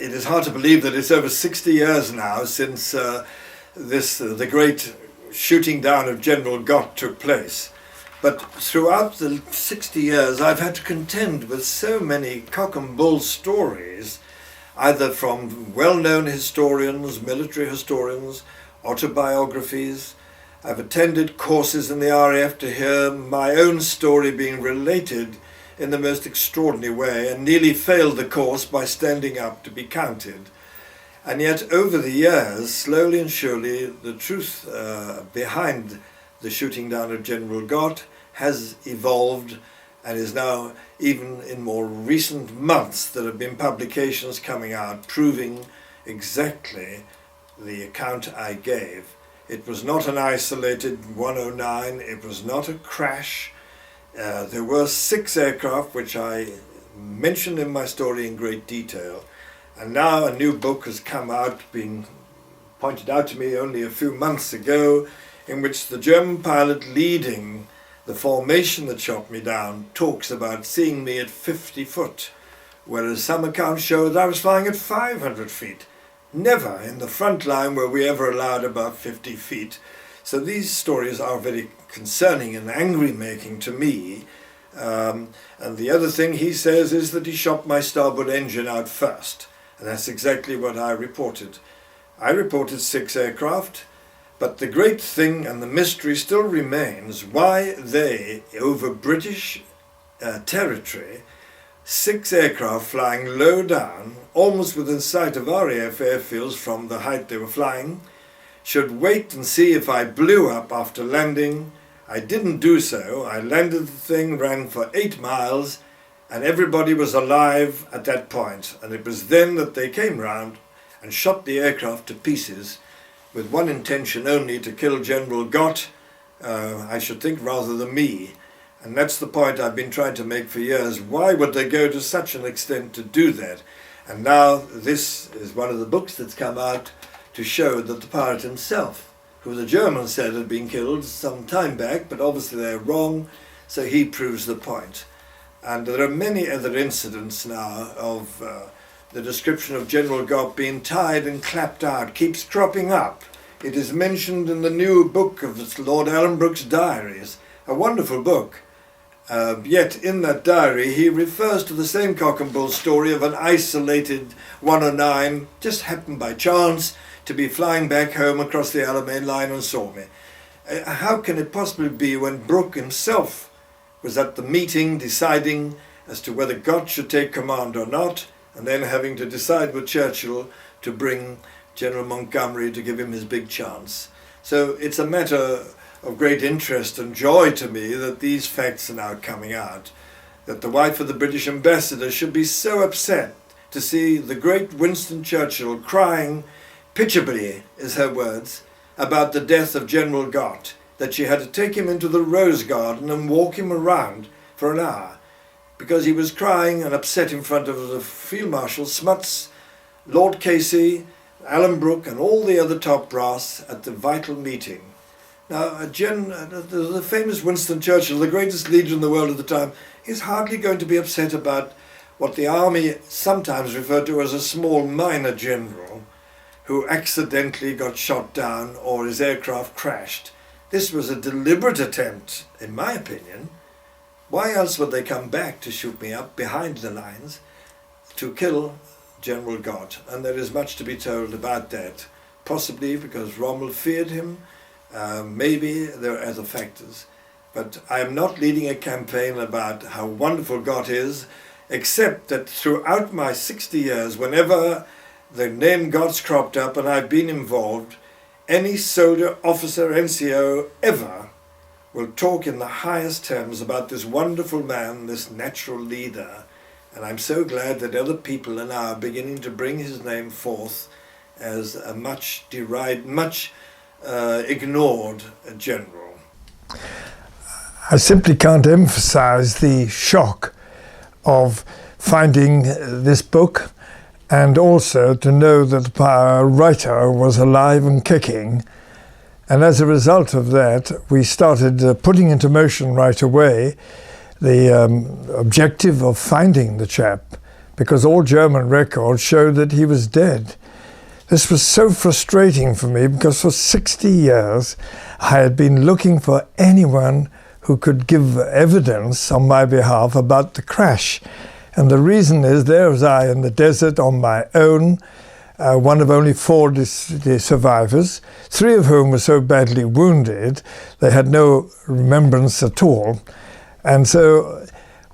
It is hard to believe that it's over 60 years now since the great shooting down of General Goff took place. But throughout the 60 years, I've had to contend with so many cock and bull stories, either from well-known historians, military historians, autobiographies. I've attended courses in the RAF to hear my own story being related in the most extraordinary way, and nearly failed the course by standing up to be counted. And yet over the years, slowly and surely, the truth behind the shooting down of General Goff has evolved, and is now, even in more recent months, there have been publications coming out proving exactly the account I gave. It was not an isolated 109, it was not a crash. There were 6 aircraft, which I mentioned in my story in great detail. And now a new book has come out, been pointed out to me only a few months ago, in which the German pilot leading the formation that shot me down talks about seeing me at 50 foot, whereas some accounts show that I was flying at 500 feet. Never in the front line were we ever allowed above 50 feet. So these stories are very concerning and angry-making to me. And the other thing he says is that he shot my starboard engine out first. And that's exactly what I reported. I reported 6 aircraft, but the great thing and the mystery still remains why they, over British territory, 6 aircraft flying low down, almost within sight of RAF airfields from the height they were flying, should wait and see if I blew up after landing. I didn't do so. I landed the thing, ran for 8 miles, and everybody was alive at that point. And it was then that they came round and shot the aircraft to pieces, with one intention only, to kill General Goff, I should think, rather than me. And that's the point I've been trying to make for years. Why would they go to such an extent to do that? And now this is one of the books that's come out to show that the pilot himself, who the Germans said had been killed some time back, but obviously they're wrong, so he proves the point. And there are many other incidents now of the description of General Goff being tied and clapped out keeps cropping up. It is mentioned in the new book of Lord Ellenbrook's diaries, a wonderful book. Yet in that diary he refers to the same cock and bull story of an isolated 109, just happened by chance to be flying back home across the Alamein line and saw me. How can it possibly be when Brooke himself was at the meeting deciding as to whether Goff should take command or not, and then having to decide with Churchill to bring General Montgomery to give him his big chance? So it's a matter of great interest and joy to me that these facts are now coming out, that the wife of the British ambassador should be so upset to see the great Winston Churchill crying pitiably, is her words, about the death of General Goff, that she had to take him into the Rose Garden and walk him around for an hour, because he was crying and upset in front of the Field Marshal Smuts, Lord Casey, Alan Brooke and all the other top brass at the vital meeting. Now, the famous Winston Churchill, the greatest leader in the world at the time, is hardly going to be upset about what the army sometimes referred to as a small minor general who accidentally got shot down or his aircraft crashed. This was a deliberate attempt, in my opinion. Why else would they come back to shoot me up behind the lines to kill General Goff? And there is much to be told about that. Possibly because Rommel feared him. Maybe there are other factors. But I am not leading a campaign about how wonderful Goff is, except that throughout my 60 years, whenever the name Goff's cropped up and I've been involved, any soldier, officer, NCO ever will talk in the highest terms about this wonderful man, this natural leader. And I'm so glad that other people are now beginning to bring his name forth as a much derided, much ignored general. I simply can't emphasize the shock of finding this book, and also to know that the writer was alive and kicking. And as a result of that, we started putting into motion right away the objective of finding the chap, because all German records showed that he was dead. This was so frustrating for me because for 60 years I had been looking for anyone who could give evidence on my behalf about the crash. And the reason is, there was I in the desert on my own, one of only 4 survivors, 3 of whom were so badly wounded they had no remembrance at all. And so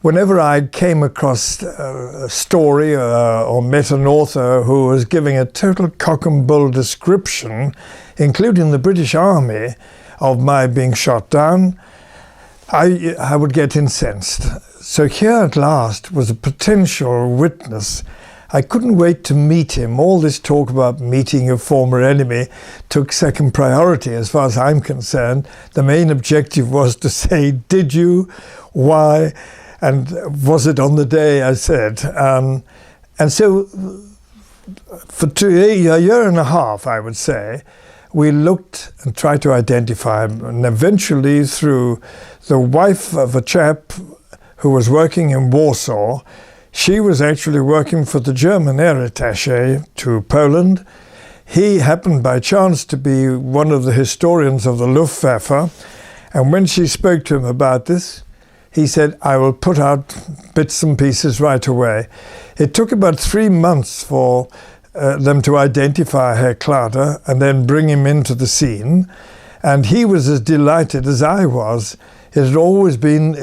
whenever I came across a story or met an author who was giving a total cock and bull description, including the British Army, of my being shot down, I would get incensed. So here at last was a potential witness. I couldn't wait to meet him. All this talk about meeting your former enemy took second priority as far as I'm concerned. The main objective was to say, did you? Why? And was it on the day I said? And so for a year and a half, I would say, we looked and tried to identify him. And eventually, through the wife of a chap who was working in Warsaw, she was actually working for the German air attaché to Poland. He happened by chance to be one of the historians of the Luftwaffe. And when she spoke to him about this, he said, I will put out bits and pieces right away. It took about 3 months for them to identify Herr Klader and then bring him into the scene. And he was as delighted as I was. It had always been,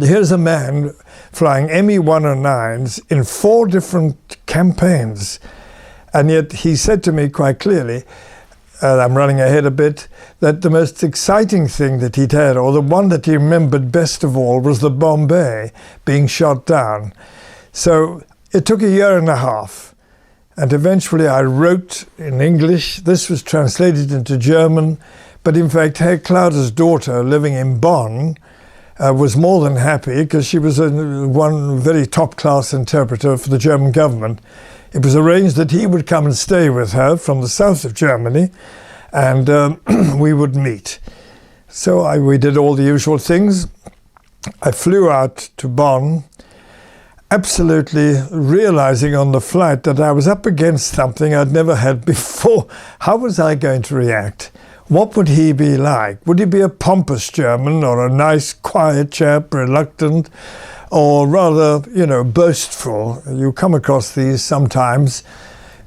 here's a man flying Me-109s in 4 different campaigns. And yet he said to me quite clearly, I'm running ahead a bit, that the most exciting thing that he'd had, or the one that he remembered best of all, was the Bombay being shot down. So it took a year and a half. And eventually I wrote in English. This was translated into German. But in fact, Herr Klader's daughter, living in Bonn, was more than happy because she was one very top-class interpreter for the German government. It was arranged that he would come and stay with her from the south of Germany, and we would meet. So we did all the usual things. I flew out to Bonn, absolutely realizing on the flight that I was up against something I'd never had before. How was I going to react? What would he be like? Would he be a pompous German or a nice, quiet chap, reluctant, or rather, boastful? You come across these sometimes,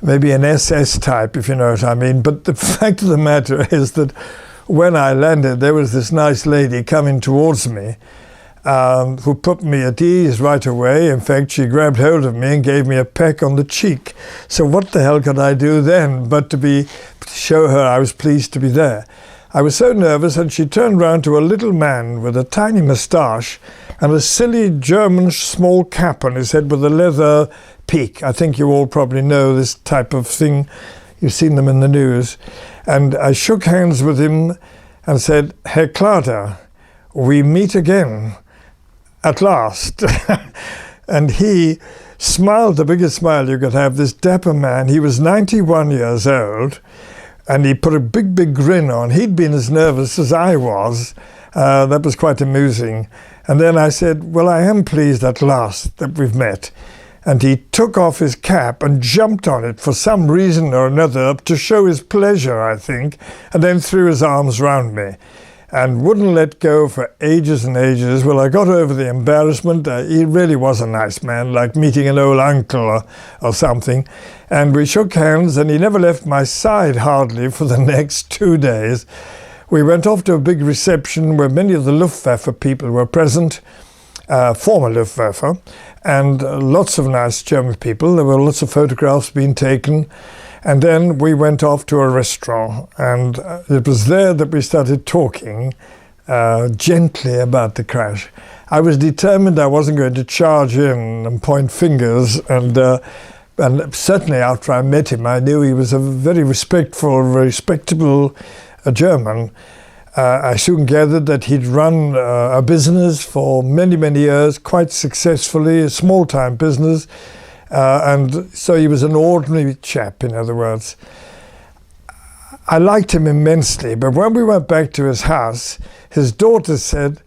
maybe an SS type, if you know what I mean. But the fact of the matter is that when I landed, there was this nice lady coming towards me, who put me at ease right away. In fact, she grabbed hold of me and gave me a peck on the cheek. So what the hell could I do then but to show her I was pleased to be there? I was so nervous, and she turned round to a little man with a tiny moustache and a silly German small cap on his head with a leather peak. I think you all probably know this type of thing. You've seen them in the news. And I shook hands with him and said, Herr Klader, we meet again. At last. And he smiled the biggest smile you could have, this dapper man. He was 91 years old, and he put a big, big grin on. He'd been as nervous as I was. That was quite amusing. And then I said, well, I am pleased at last that we've met. And he took off his cap and jumped on it for some reason or another to show his pleasure, I think, and then threw his arms round me and wouldn't let go for ages and ages. Well, I got over the embarrassment. He really was a nice man, like meeting an old uncle or something. And we shook hands, and he never left my side hardly for the next 2 days. We went off to a big reception where many of the Luftwaffe people were present, former Luftwaffe, and lots of nice German people. There were lots of photographs being taken. And then we went off to a restaurant, and it was there that we started talking gently about the crash. I was determined I wasn't going to charge in and point fingers, and certainly after I met him, I knew he was a very respectable German. I soon gathered that he'd run a business for many, many years, quite successfully, a small-time business. And so he was an ordinary chap, in other words. I liked him immensely, but when we went back to his house, his daughter said,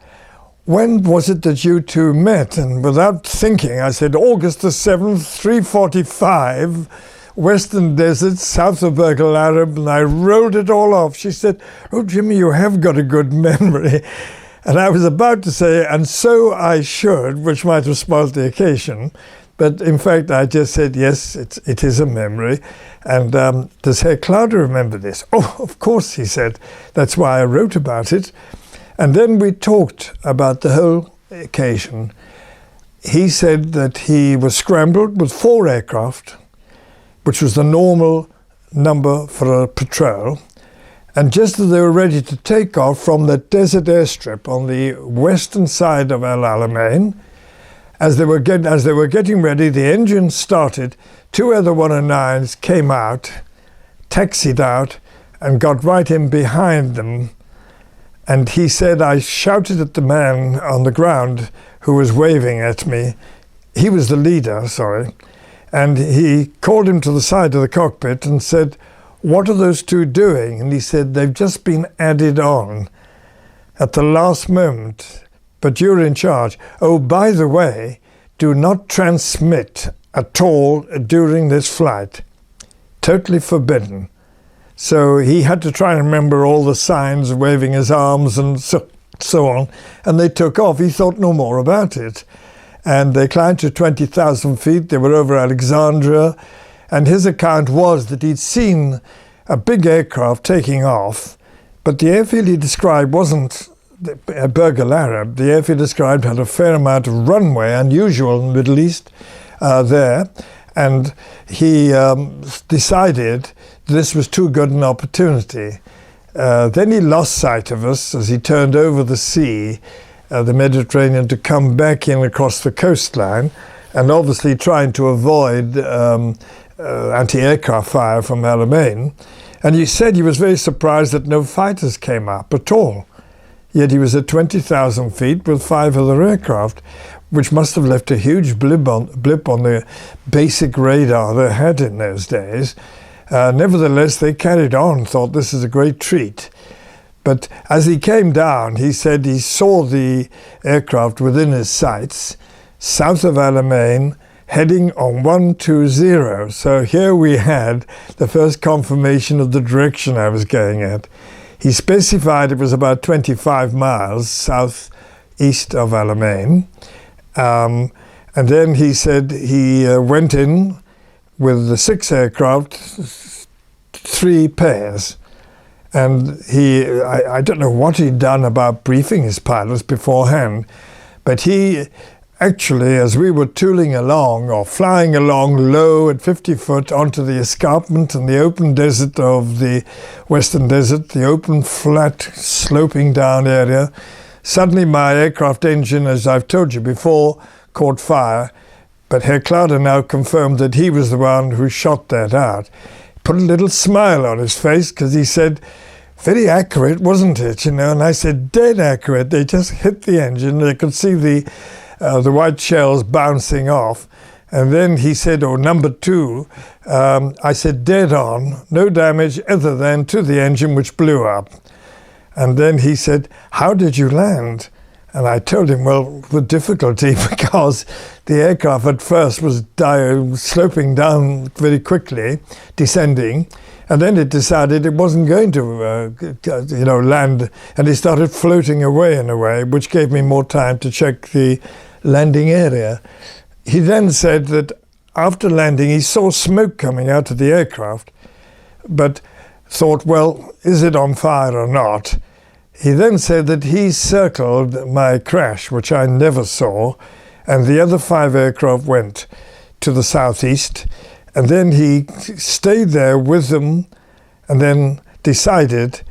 when was it that you two met? And without thinking, I said, August the 7th, 3:45, Western Desert, south of Burgle Arab, and I rolled it all off. She said, oh, Jimmy, you have got a good memory. And I was about to say, and so I should, which might have spoiled the occasion. But in fact, I just said, yes, it is a memory. And does Herr Clouder remember this? Oh, of course, he said. That's why I wrote about it. And then we talked about the whole occasion. He said that he was scrambled with 4 aircraft, which was the normal number for a patrol. And just as they were ready to take off from the desert airstrip on the western side of El Alamein, as they were getting ready, the engine started. 2 other 109s came out, taxied out, and got right in behind them. And he said, I shouted at the man on the ground who was waving at me. He was the leader, sorry. And he called him to the side of the cockpit and said, what are those 2 doing? And he said, they've just been added on at the last moment, but you're in charge. Oh, by the way, do not transmit at all during this flight. Totally forbidden. So he had to try and remember all the signs, waving his arms and so on. And they took off. He thought no more about it. And they climbed to 20,000 feet. They were over Alexandria. And his account was that he'd seen a big aircraft taking off, but the airfield he described wasn't Burgle Arab. The airfield described had a fair amount of runway, unusual in the Middle East, there. And he decided this was too good an opportunity. Then he lost sight of us as he turned over the sea, the Mediterranean, to come back in across the coastline, and obviously trying to avoid anti-aircraft fire from Alamein. And he said he was very surprised that no fighters came up at all. Yet he was at 20,000 feet with 5 other aircraft, which must have left a huge blip on the basic radar they had in those days. Nevertheless, they carried on, thought this is a great treat. But as he came down, he said he saw the aircraft within his sights, south of Alamein, heading on 120. So here we had the first confirmation of the direction I was going at. He specified it was about 25 miles southeast of Alamein. And then he said he went in with the 6 aircraft, 3 pairs. And I don't know what he'd done about briefing his pilots beforehand, but he actually, as we were tooling along or flying along low at 50 foot onto the escarpment and the open desert of the Western Desert, the open, flat, sloping down area, suddenly my aircraft engine, as I've told you before, caught fire. But Herr Clouder now confirmed that he was the one who shot that out. Put a little smile on his face because he said, very accurate, wasn't it? And I said, dead accurate. They just hit the engine. They could see the white shells bouncing off. And then he said, number 2, I said, dead on, no damage other than to the engine, which blew up. And then he said, how did you land? And I told him, well, with difficulty, because the aircraft at first was sloping down very quickly, descending, and then it decided it wasn't going to, land, and it started floating away in a way, which gave me more time to check the landing area. He then said that after landing, he saw smoke coming out of the aircraft, but thought, well, is it on fire or not? He then said that he circled my crash, which I never saw, and the other 5 aircraft went to the southeast, and then he stayed there with them and then decided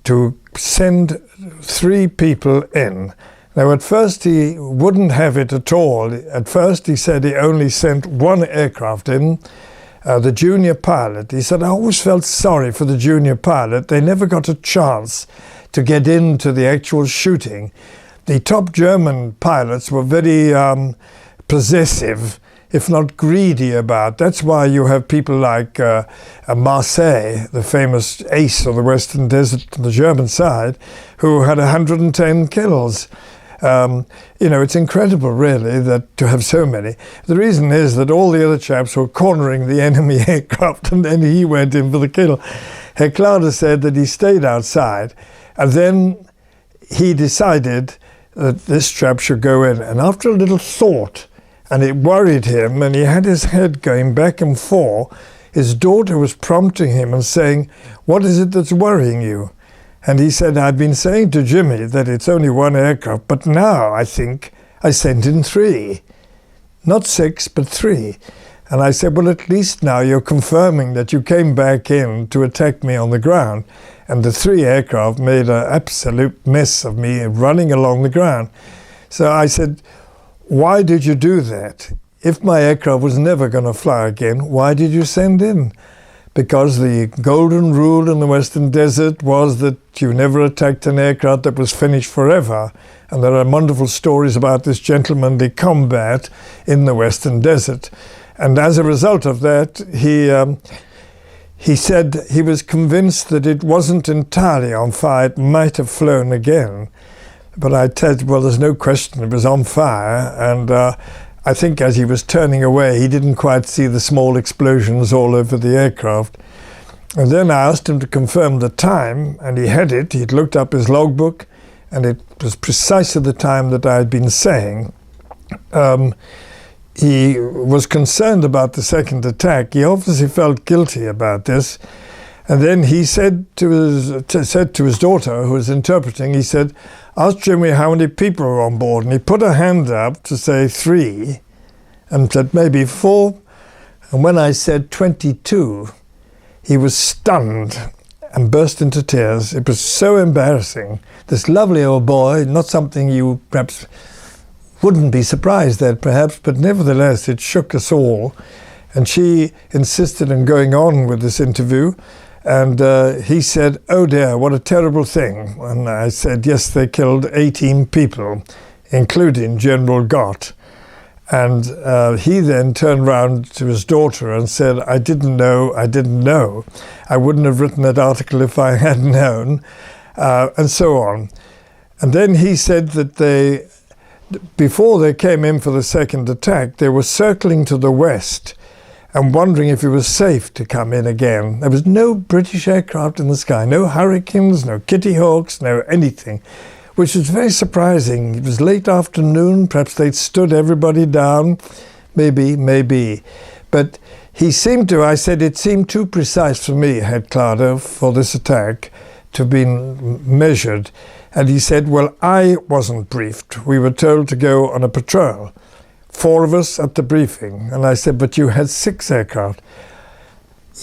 to send 3 people in. Now, at first, he wouldn't have it at all. At first, he said he only sent 1 aircraft in, the junior pilot. He said, I always felt sorry for the junior pilot. They never got a chance to get into the actual shooting. The top German pilots were very possessive, if not greedy about. That's why you have people like Marseille, the famous ace of the Western Desert on the German side, who had 110 kills. It's incredible, really, that to have so many. The reason is that all the other chaps were cornering the enemy aircraft, and then he went in for the kill. Herr Clara said that he stayed outside, and then he decided that this chap should go in. And after a little thought, and it worried him, and he had his head going back and forth, his daughter was prompting him and saying, "What is it that's worrying you?" And he said, "I've been saying to Jimmy that it's only one aircraft, but now I think I sent in 3. Not 6, but 3. And I said, "Well, at least now you're confirming that you came back in to attack me on the ground." And the 3 aircraft made an absolute mess of me running along the ground. So I said, "Why did you do that? If my aircraft was never going to fly again, why did you send in?" Because the golden rule in the Western Desert was that you never attacked an aircraft that was finished forever. And there are wonderful stories about this gentlemanly combat in the Western Desert. And as a result of that, he said he was convinced that it wasn't entirely on fire. It might have flown again. But I said, well, there's no question it was on fire. And I think as he was turning away, he didn't quite see the small explosions all over the aircraft. And then I asked him to confirm the time, and he had it. He'd looked up his logbook, and it was precisely the time that I had been saying. He was concerned about the second attack. He obviously felt guilty about this. And then he said to his daughter, who was interpreting, he said, "Ask Jimmy how many people are on board." And he put a hand up to say 3 and said maybe 4. And when I said 22, he was stunned and burst into tears. It was so embarrassing. This lovely old boy, not something you perhaps wouldn't be surprised at perhaps, but nevertheless it shook us all. And she insisted on going on with this interview. And he said, "Oh dear, what a terrible thing." And I said, "Yes, they killed 18 people, including General Gott." And he then turned round to his daughter and said, I didn't know. I wouldn't have written that article if I had known," and so on. And then he said that before they came in for the second attack, they were circling to the west and wondering if it was safe to come in again. There was no British aircraft in the sky, no Hurricanes, no Kitty Hawks, no anything, which was very surprising. It was late afternoon, perhaps they'd stood everybody down, maybe. But he seemed to, I said, it seemed too precise for me, Head Clara, for this attack to have been measured. And he said, "Well, I wasn't briefed. We were told to go on a patrol. 4 of us at the briefing." And I said, "But you had 6 aircraft."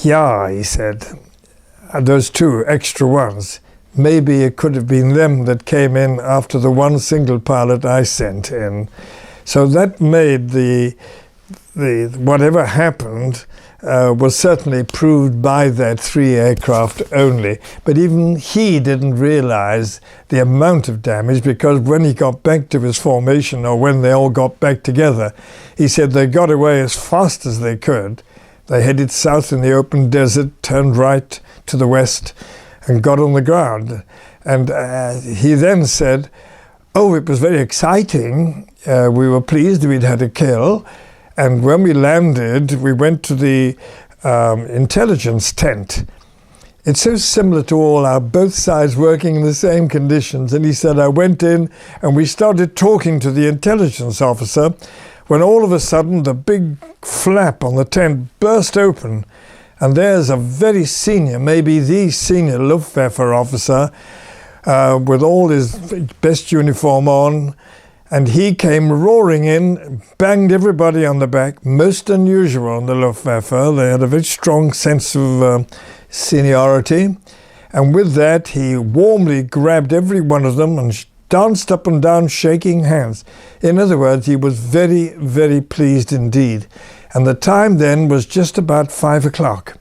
"Yeah," he said, "those 2 extra ones. Maybe it could have been them that came in after the 1 single pilot I sent in." So that made the whatever happened was certainly proved by that 3 aircraft only. But even he didn't realize the amount of damage, because when he got back to his formation, or when they all got back together, he said they got away as fast as they could. They headed south in the open desert, turned right to the west, and got on the ground. And he then said, "Oh, it was very exciting. We were pleased we'd had a kill. And when we landed, we went to the intelligence tent. It's so similar to all both sides working in the same conditions." And he said, "I went in and we started talking to the intelligence officer when all of a sudden the big flap on the tent burst open. And there's a very senior, maybe the senior Luftwaffe officer with all his best uniform on. And he came roaring in, banged everybody on the back, most unusual in the Luftwaffe. They had a very strong sense of seniority. And with that, he warmly grabbed every one of them and danced up and down, shaking hands. In other words, he was very, very pleased indeed. And the time then was just about 5 o'clock.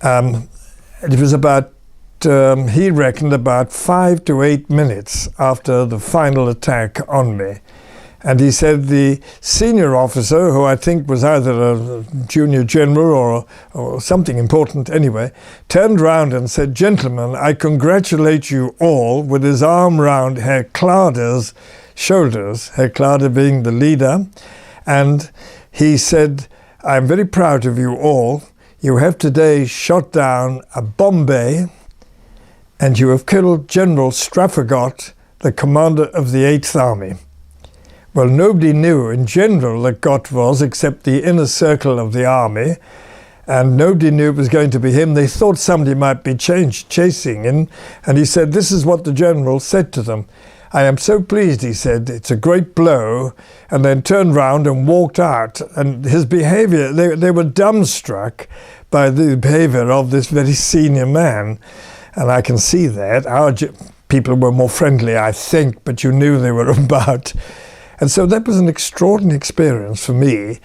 It was about he reckoned about 5 to 8 minutes after the final attack on me. And he said the senior officer, who I think was either a junior general or something important anyway, turned round and said, "Gentlemen, I congratulate you all," with his arm round Herr Klader's shoulders, Herr Klader being the leader. And he said, "I'm very proud of you all. You have today shot down a Bombay, and you have killed General Straffagot, the commander of the 8th Army." Well, nobody knew in general that Gott was, except the inner circle of the army, and nobody knew it was going to be him. They thought somebody might be chasing him, and he said, "This is what the general said to them. I am so pleased," he said, "it's a great blow," and then turned round and walked out. And his behaviour, they were dumbstruck by the behaviour of this very senior man, and I can see that. Our people were more friendly, I think, but you knew they were about. And so that was an extraordinary experience for me.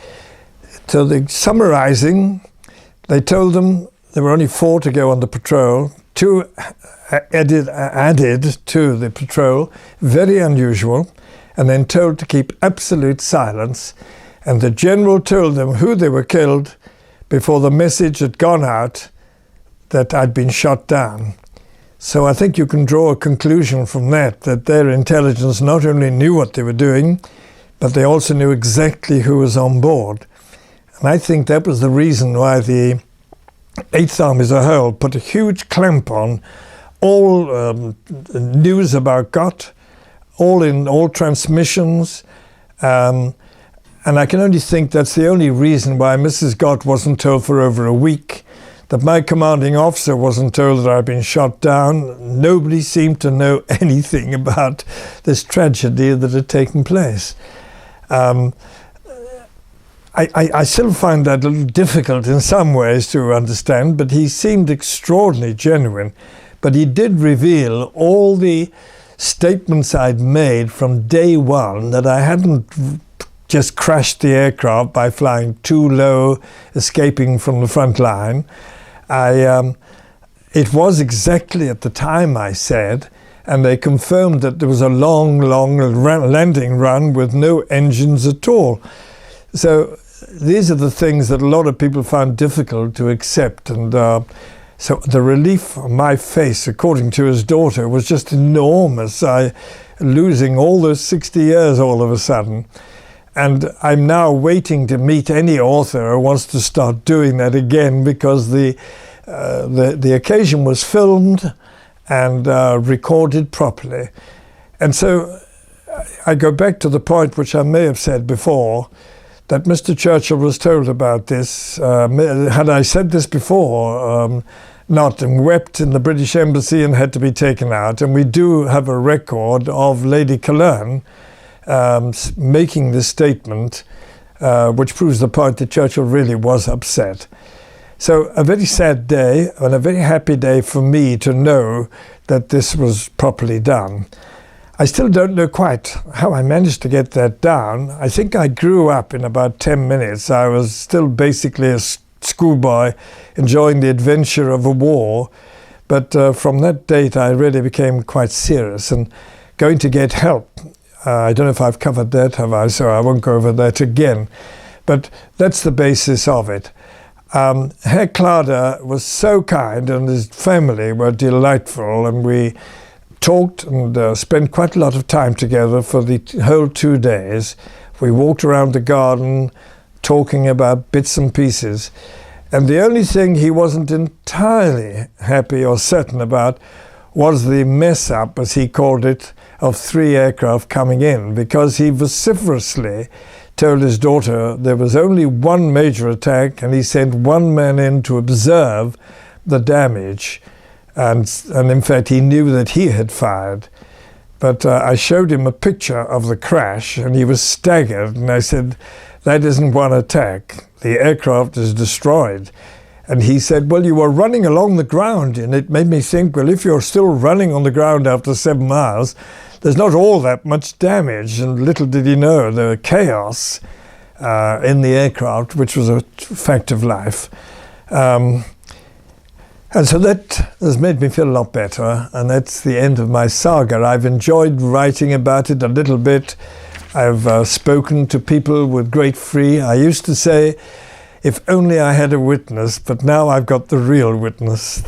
So summarising, they told them there were only 4 to go on the patrol, 2 added to the patrol, very unusual, and then told to keep absolute silence. And the general told them who they were killed before the message had gone out that I'd been shot down. So I think you can draw a conclusion from that their intelligence not only knew what they were doing, but they also knew exactly who was on board. And I think that was the reason why the 8th Army as a whole put a huge clamp on all news about Gott, all transmissions. And I can only think that's the only reason why Mrs. Gott wasn't told for over a week, that my commanding officer wasn't told that I'd been shot down. Nobody seemed to know anything about this tragedy that had taken place. I still find that a little difficult in some ways to understand, but he seemed extraordinarily genuine. But he did reveal all the statements I'd made from day one, that I hadn't just crashed the aircraft by flying too low, escaping from the front line. It was exactly at the time I said, and they confirmed that there was a long landing run with no engines at all. So these are the things that a lot of people found difficult to accept, and so the relief on my face, according to his daughter, was just enormous. Losing all those 60 years all of a sudden. And I'm now waiting to meet any author who wants to start doing that again, because the occasion was filmed and recorded properly. And so I go back to the point which I may have said before, that Mr. Churchill was told about this. Had I said this before, not, and wept in the British Embassy and had to be taken out. And we do have a record of Lady Cologne making this statement, which proves the point that Churchill really was upset. So a very sad day and a very happy day for me to know that this was properly done. I still don't know quite how I managed to get that down. I think I grew up in about 10 minutes. I was still basically a schoolboy enjoying the adventure of a war. But from that date, I really became quite serious and going to get help. I don't know if I've covered that, have I? So I won't go over that again. But that's the basis of it. Herr Klader was so kind, and his family were delightful, and we talked and spent quite a lot of time together for the whole 2 days. We walked around the garden talking about bits and pieces. And the only thing he wasn't entirely happy or certain about was the mess up, as he called it, of 3 aircraft coming in, because he vociferously told his daughter there was only one major attack, and he sent 1 man in to observe the damage. And in fact, he knew that he had fired. But I showed him a picture of the crash, and he was staggered. And I said, that isn't one attack. The aircraft is destroyed. And he said, well, you were running along the ground. And it made me think, well, if you're still running on the ground after 7 miles, there's not all that much damage. And little did he know the chaos in the aircraft, which was a fact of life. And so that has made me feel a lot better, and that's the end of my saga. I've enjoyed writing about it a little bit. I've spoken to people with great free. I used to say, if only I had a witness, but now I've got the real witness.